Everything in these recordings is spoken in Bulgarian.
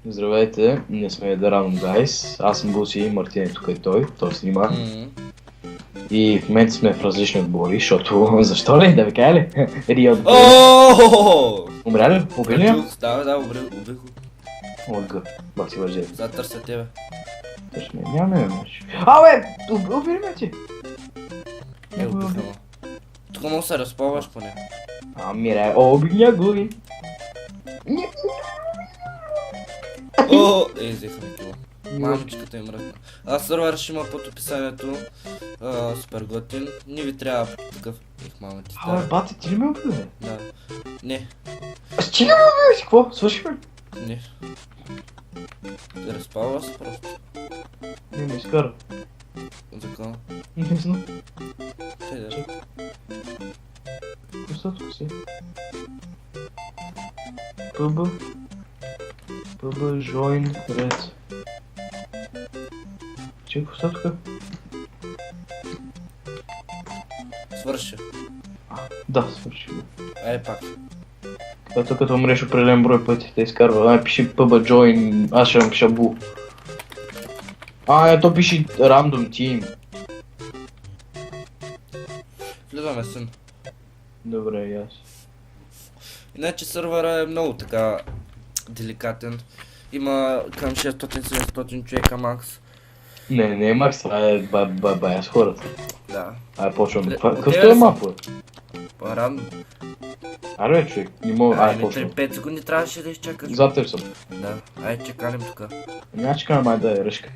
Здравейте, ние сме The Random Guys. Аз съм Буси и Мартин е тук и той снима. И в момента сме в различни отбори, защото... Защо ли? Да ви кажа ли? Рио... Умря ли? Убили ли? Да, убих го. Лъга. Бах си въжди. Сега търся тебе. Точно, нямаме мъж. Абе! Убили ме ти! Убиха ме. Тук мога да се разпълваш поне. Мира, убих някой! Взехме кило. Мамичката им мръкна. Сървър ще има под описанието. Супер готин. Не ви трябва такъв. Мамата ти. Бате, ти ли ме убили? Да. Не. Стига ме убили си, какво? Свършихме? Не. Те разпалва се просто. Не ме изкара. Закон. Не знам. Да. Костатко си. PB join red. Че костатка? Свърши. Да, свърши. Ай пак. Като умреш определен брой пъти те изкарва. Пиши PB join, аз ще напиша бу. То пиши random team. Влизаме син. Добре, и аз. Иначе сървъра е много така деликатен. Има към 600-700 човека макс. Не е макс, това е бая с хората. Да. Почваме. Какъвто е мапа? По-рано. Аре, човек, не мога. Почваме. 5 секунди трябваше да изчакаш. Затър съм. Да, ай чекалим тука. Няма чекаме, май да е ръжка.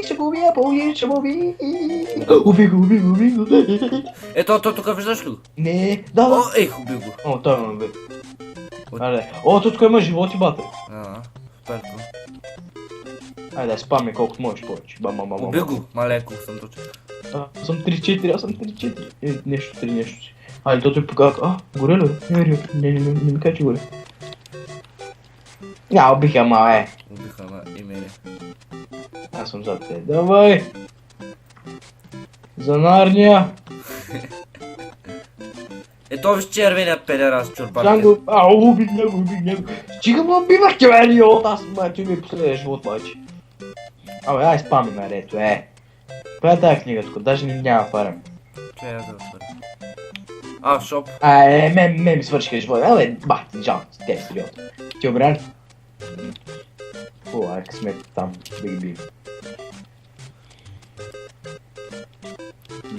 Ще го убия, ще го убия. Уби го. Ето, тук виждаш ли го? Не, да. Уби го. Той ме уби. Аре, тук има животи, бате. Перко. Айде, спаме колкото можеш повече. Уби го, малеко съм точно. Аз съм 3-4. Нещо си. Тото е показва. Горе ли? Не ми кажа, че горе. Убиха ма, Убиха ма и мене. Аз съм зад те. Давай! За Нарния! Ето виж червения педерас, чурбак. Джанго! Убих него! Стига ме убивах, че идиот! Аз ти ми последния живот, майче. Ай спами ме, ето, Коя е тая книга тук? Даже няма фарем. Чай да отворя. Шоп. Ми свършиха живота. Бах ти, жал, те си идиот. Ти обря ли? Късмет там, да ги бим.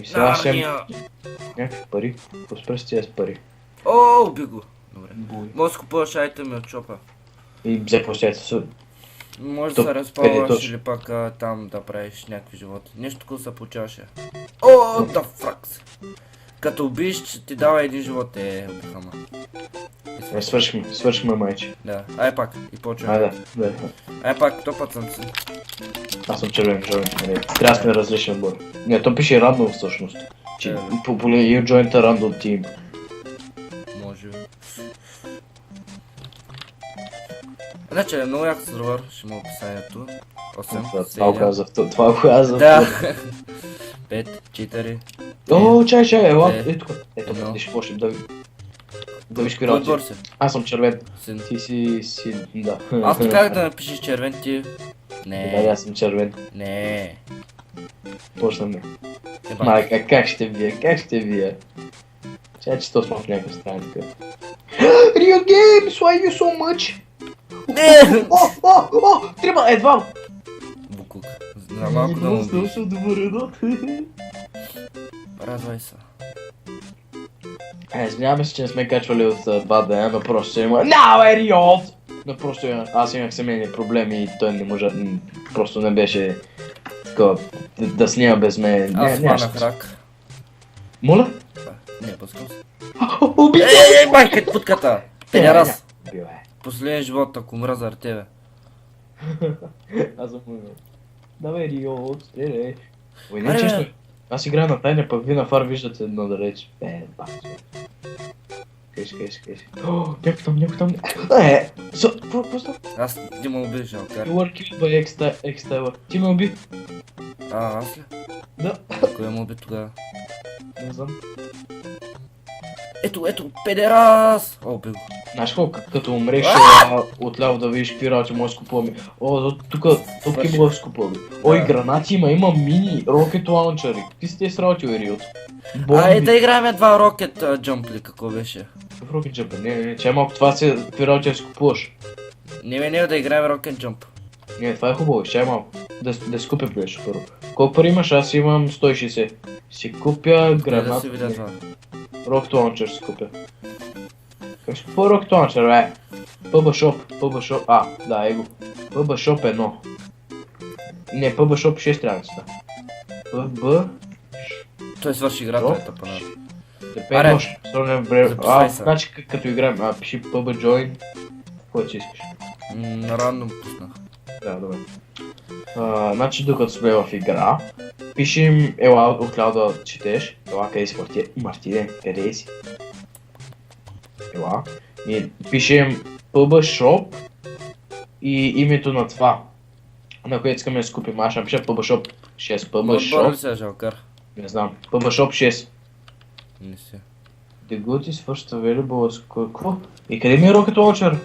Сега ще някакви пари. Поспра с тия с пари. Уби го. Добре. Може да купуваш айтеми от шопа. И взе площадите са. Може да се разпалваш или пак там да правиш някакви животи. Нещо такова се получаваше. Да фракс. Като убиеш, ти дава един живот. Убиха ма. Свършихме, майче. Да, ай пак, и почваме. Да. Ай пак, то път съм си. Аз съм червен. Трябва да сме различен отбор. Не, то пише рандом всъщност. You joined a random team. Може би. Значи е много як сървър, ще има описанието. 8, Това го казах. Да. 5, 4. Чай, ела. Ето, ще почнем да виж кои работи. Аз съм червен. Ти си, да. Аз така да напишеш червен ти. Не. Да, аз съм червен. Не. Почнаме. Как ще вие? Чай, че то сме в някаква страна така. Rio Games, why you so much? Не! Трима, едва! Букук. За малко да му убиш. Добре, Развай се. Извиняваме се, че не сме качвали от 2 дена, но просто ще има... Риот! Но просто аз имах семейни проблеми и той не може... Просто не беше... Такова... Да снима без мен. Аз хванах рак. Моля? Не, пускам се. Убий! Майка, путката! Педерас! Последен живот, ако мра заради тебе. Аз съм умрал. Давай, Риот, стреляй. Не често. Аз играя на тайна, пък ви на фар виждате едно далеч. Бах. Кеш. Някой там. Какво става? Аз ти ме убих, жалкар. You were killed by X-Tyler. Ти ме уби? Аз ли? Да. Кой ме уби тогава? Не знам. Ето, педерас! О, бил. Знаеш какво, като умреш отляво да видиш какви работи може да скупуваме. О, тук топки може да скупуваме. Ой, гранати има мини рокет лаунчери. Ти си те срал, Риот. Да играем два рокет джамп ли, какво беше? Какъв рокет джамп? Не, че малко това си какви работи да скупуваш. Не, да играем рокет джамп. Не, това е хубаво, ще малко. Да си купя беше първо. Колко пари имаш? Аз имам 160. Си купя гранат. Да си видя това. Rocket Launcher си купя. Как ще купя Rocket Launcher, бе? PUBG Shop, да, его. PUBG Shop 1. Не, PUBG Shop 6 трябва да става. PUBG... Той свърши играта, ето поне. Аре, значи като играем, пиши PUBG Join. Кой че искаш? На рандом пуснах. Да, добре. Значи докато сме в игра, пишем, ела отляво да четеш, ела къде си Мартине, къде си? Ела, и пишем PUBG Shop и името на това, на което искаме да си купим. Аз ще напиша PUBG Shop 6, PUBG Отбор ли Shop, се жалкар? не знам, PUBG Shop 6. Не си. The good is first available, какво? И къде ми е Rocket Launcher?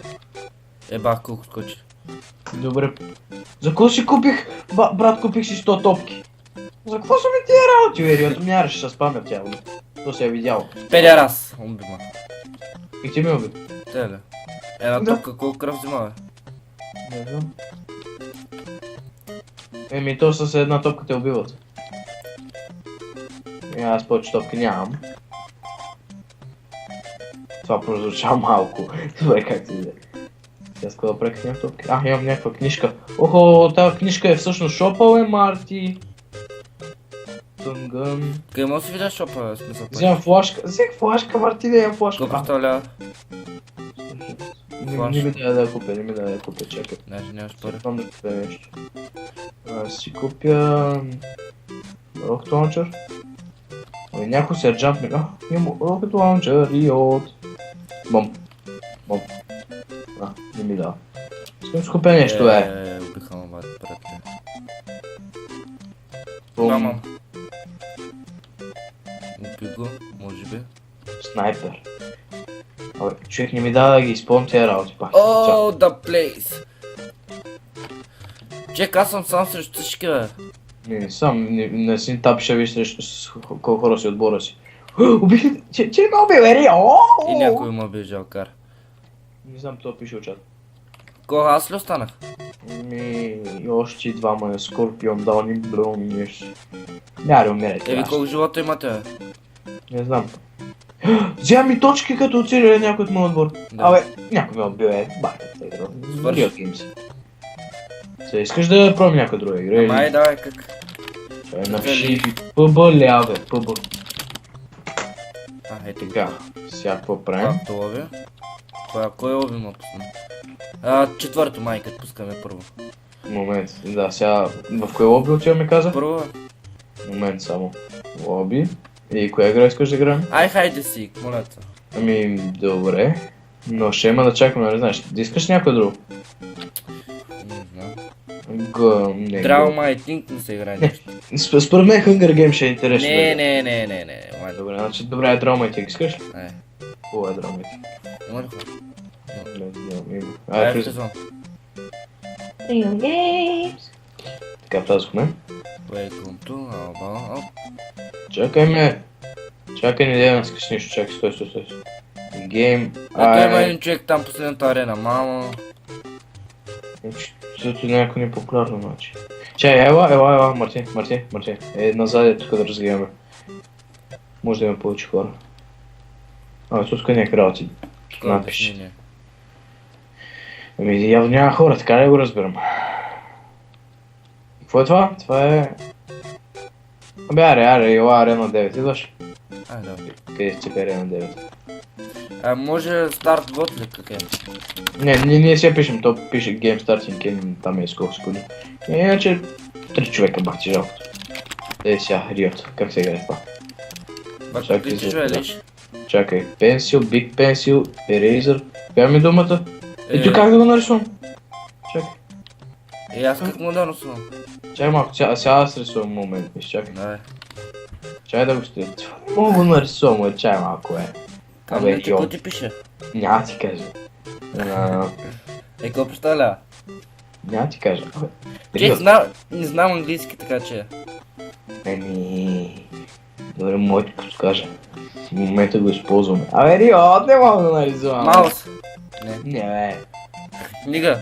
Бах колко скочи. Добре. За какво си купих? Брат, купих си 100 топки. За какво са ми тия работи, Риото? Нямаше да спамя тяло. То се е видяло. Педерас! Умби ма. И ти ми уби. Теле. Една топка колко кръв взима, бе? Не знам. Еми, то с една топка те убиват. Аз повече топки нямам. Това прозвуча малко. Добре, как ти иде. Аз какво да преках някаква топки? Имам някаква книжка. Охо, тази книжка е всъщност шопа, Марти. Тънгън. Къде може да си видя шопа, бе? Смисъл. Вземам флашка. Взех флашка, Марти, да имам флашка. Какво представлява? Не ми дай да я купя, чакай. Не, нямаш пари. Знам да купя нещо. Си купя... Rocket Launcher. Ой, някой сержант ми... Имам Rocket Launcher, Риот. Бом. Не ми дава. Искам да си купя нещо, бе. Убиха ма, бат, приятели. Бум. Мамам. Уби го, може би. Снайпер. Абе, човек не ми дава да ги изпълням тези работи пак. Ооо, the place! Чек, аз съм сам срещу всички, бе. Не сам, не си тапиша ви срещу колко хора си отбора си. Убих ли? Че ме уби, бе, И някой ме уби, жалкар. Не знам, това пише от чат. Кога аз ли останах? И още двама, Скорпион, Дауни, Блум и нещо. Няма да умирайте. Ви колко живота имате, бе? Не знам. Взема ми точки като оцелили някой от моят отбор. Абе, някой ме отбил, бахата игра. Riot Games. Сега искаш да пробим някаква друга игра? Май, давай, как? Напиши PUBG, бе, PUBG. Ето Така, сега какво правим? Както лови? Кой лови ма пусна? Четвърто, май, като пускаме първо. Момент, да, сега в кое лоби отиваме каза? Първо, Момент само. Лоби. И коя игра искаш да играем? хайде си, моля те. Ами, добре. Но ще има да чакаме, не знаеш. Да искаш някой друг? Не знам. Не. Драго май, тинк не се играе нещо. Според мен Hunger Game ще е интересно. Не. Добре, значи добре е Драмайтик, искаш ли? Не. Хубаво е Драмайтик. Има ли хора? Айде, влизам. Riot Games. Така, влязохме. Welcome to Alba. Чакай ме. Чакай, не да искаш нищо, чакай, стой. Гейм. Ето има един човек там последната арена, мамо. Защото някой не е популярно, значи. Чай, ела, Марти. Назад е тук да разгледаме. Може да има повече хора. Тук някакви работи. Напиши. Ами явно няма хора, така ли го разбирам? Какво е това? Това е... Абе, ела арена 9, идваш? Да. Къде си цепи арена 9? Може старт год ли как е? Не, ние си я пишем, то пише Game Starting Game, там е сколко секунди. Иначе 3 човека бах ти жалкото. Сега, Riot, как се играе това? Бак, ти живееш? Чакай, Pencil, Big Pencil, Eraser, коя ми думата? Ето как да го нарисувам? Чакай. Аз как му да нарисувам? Чакай малко, сега аз рисувам момент, чакай. Давай. Чакай да го стоя. Не мога го нарисувам, чакай малко, Абе, какво ти пише? Няма ти кажа. Какво представлява? Няма ти кажа. Чех, не знам английски, така че... Добре, мога ти подскажа. В момента го използваме. Абе, Риот, не мога да нарисувам. Маус. Не, бе. Книга.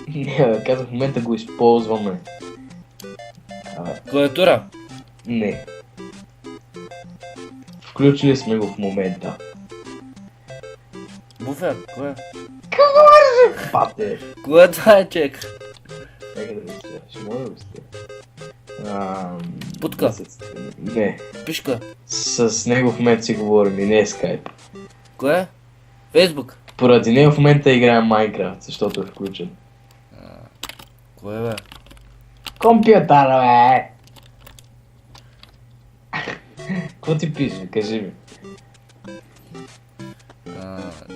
Не, бе, казах, в момента го използваме. Клавиатура. Не. Включили сме го в момента. Буфер, кое? Пате. Кое е това е, чек? Чакай да го стия. Ще мога да го стия. Путка. Не. Пишка. С него в момента си говорим и не е скайп. Кое? Фейсбук. Поради него в момента играем Майнкрафт, защото е включен. Кое бе? Компютър, бе! Какво ти пише? Кажи ми.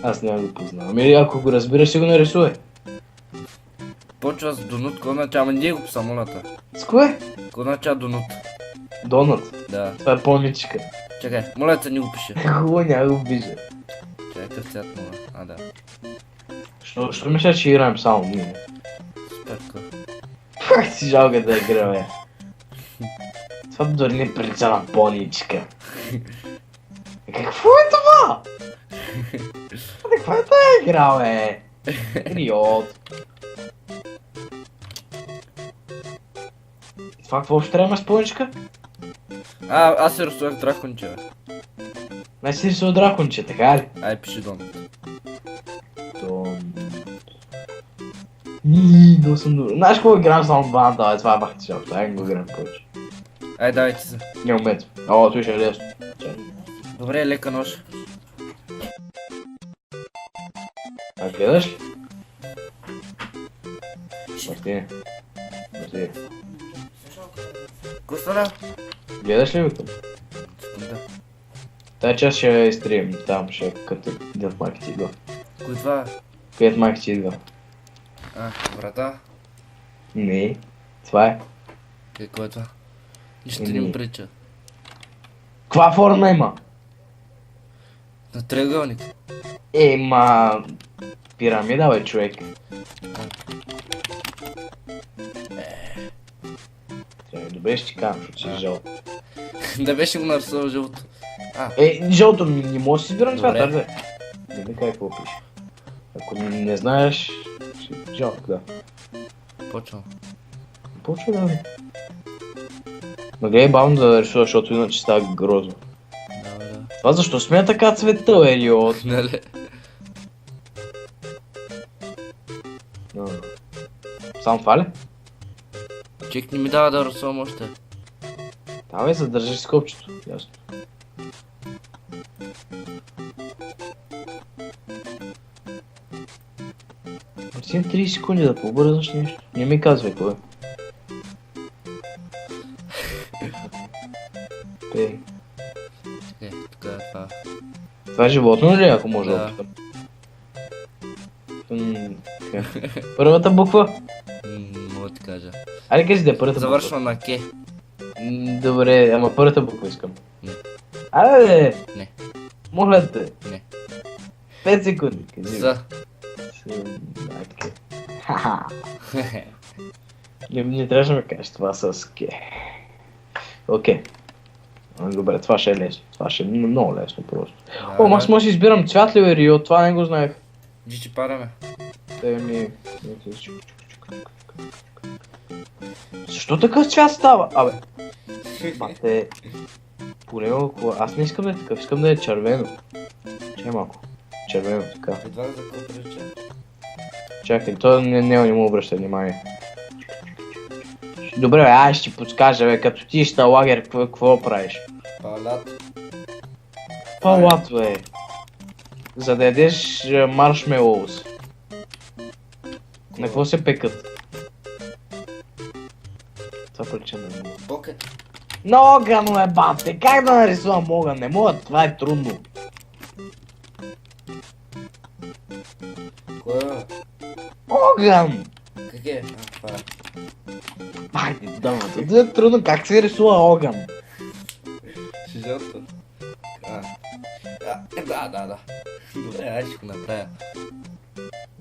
Аз няма го познавам. Или ако го разбираш, ще го нарисувай. Почва с Донут, кой означава? Ама ние го самолета. С кое? Кой означава Донут? Донът. Да. Това е поничка. Чакай, моля се, ни го пише. Хубаво, няма го вижда. Чакай, къв цвят мога. Да. Що мисля, че играем само ние? Сперка. Пак си жалко да игра, бе. Това дори не прилича на поничка. Какво е това? Каква е тая игра, бе? Риот. Това какво ще трябва с поничка? Аз се рисувах драконче, бе. Не си рисува драконче, така ли? Ай, пиши Донут. Но съм добър. Знаеш какво играм само баната, бе? Това е бах ти жалко. Ай, го играм повече. Ай, давайте се. Не умеет. О, той ще е лесно. Добре, лека нож. А гледаш ли? Мартине. Мартине. Какво стана? Гледаш ли го там? Да. Тая част ще я изтрием. Там ще като дед майка ти идва. Кой това е? Където майка ти идва. Врата? Не. Това е. Какво е това? Нищо не ми прилича. Каква форма има? На триъгълник. Пирамида, бе, човек. Добре ще ти кажам, защото си жълто. Да беше го нарисувал жълто. Жълто не може да си избирам цвята, Добре. бе. Не ми кажа какво пише. Ако не знаеш, ще жалко, да. Почвам. Почва да бе. Ма гледай бавно да рисува, защото иначе става грозно. Да. Това защо сме така цвета, бе, Риот? Нали? Само това ли? Чек не ми дава да рисувам още. Да, бе, задържи си копчето. Ясно. Си 30 секунди да побързаш нещо. Не ми казвай кое. Тъй. Тук е това. Това е животно ли, ако може да Да. опитам? Първата буква? Мога да ти кажа. Айде кажи да е първата Завършва на Ке. буква. Добре, ама първата буква искам. Не. Айде бе! Не. Моля те. Не. 5 секунди. Кажи. За. Ха-ха. Не трябваше да ме кажеш това с Ке. Окей. Добре, това ще е лесно. Това ще е много лесно просто. О, аз може да избирам цвят ли, бе, Рио? Това не го знаех. Джичи параме. Защо такъв цвят става? Абе. Бате. Полево, аз не искам да е такъв, искам да е червено. Чакай малко. Червено, така. Едва да за какво прилича. Чакай, то не му обръща внимание. Добре, бе, аз ще ти подскажа, бе, като ти на лагер, какво правиш? Палат. Палат, бе. За да ядеш маршмелоус. На какво се пекат? Това прилича на него. Покет. На огън, бе, бате! Как да нарисувам огън? Не мога, това е трудно. Кое е? Огън! Как е? Това е. Айде, дъмата, това е трудно, как се рисува огън? Жълто. Да.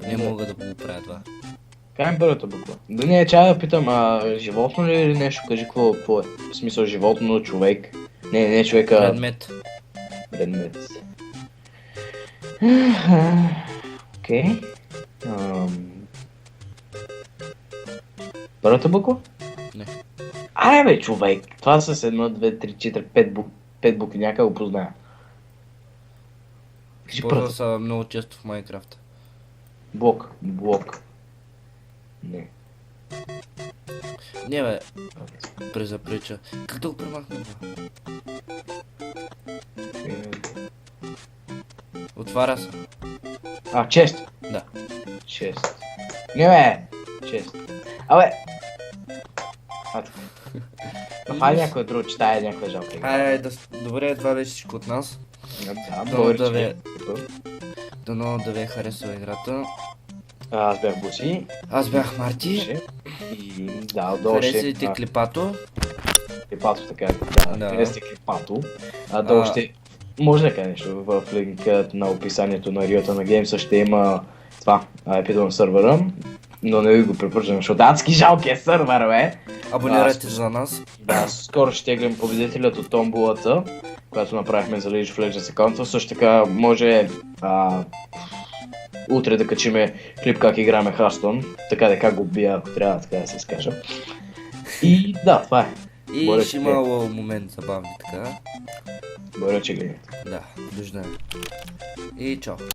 Не мога да го правя това. Кай ми първата буква. Да не, чая да питам, животно ли е или нещо? Кажи какво е. В смисъл животно, човек. Не човека. Предмет. Предмет. Окей. Първата буква? Не. Ай бе, човек. Това са 1, 2, 3, 4, 5 букви. Някак го позная. Кажи Ползва първата. са много често в Майнкрафт. Блок. Не. Не бе, презаприча. Как да го премахна това? Отваря се. Чест. Да. Чест. Не бе. Чест. Абе. Така. Хайде някой друг, че тая е някаква жалка игра. Добре, това беше всичко от нас. Да, Дано благодаря, да че ви- бях. Дано да ви е харесала играта. Аз бях Буси. Аз бях Марти. И да, отдолу ще... Харесайте клипато. Клипато, така. Да. Да, харесайте клипато. Долу ще... Може да кажа нещо в линка на описанието на Риота на Геймса ще има това, Epidon сервера. Но не ви го препоръчвам, защото адски жалки е сървър, бе. Абонирайте за нас. Да, скоро ще гледам победителят от томбулата, която направихме за League of Legends аккаунта. Също така може утре да качиме клип как играме Hearthstone, така го бия, ако трябва така да се скажа. И да, това е. И Благодаря, ще че има момент забавни така. Благодаря, че гледате. Да, виждаме. И чао.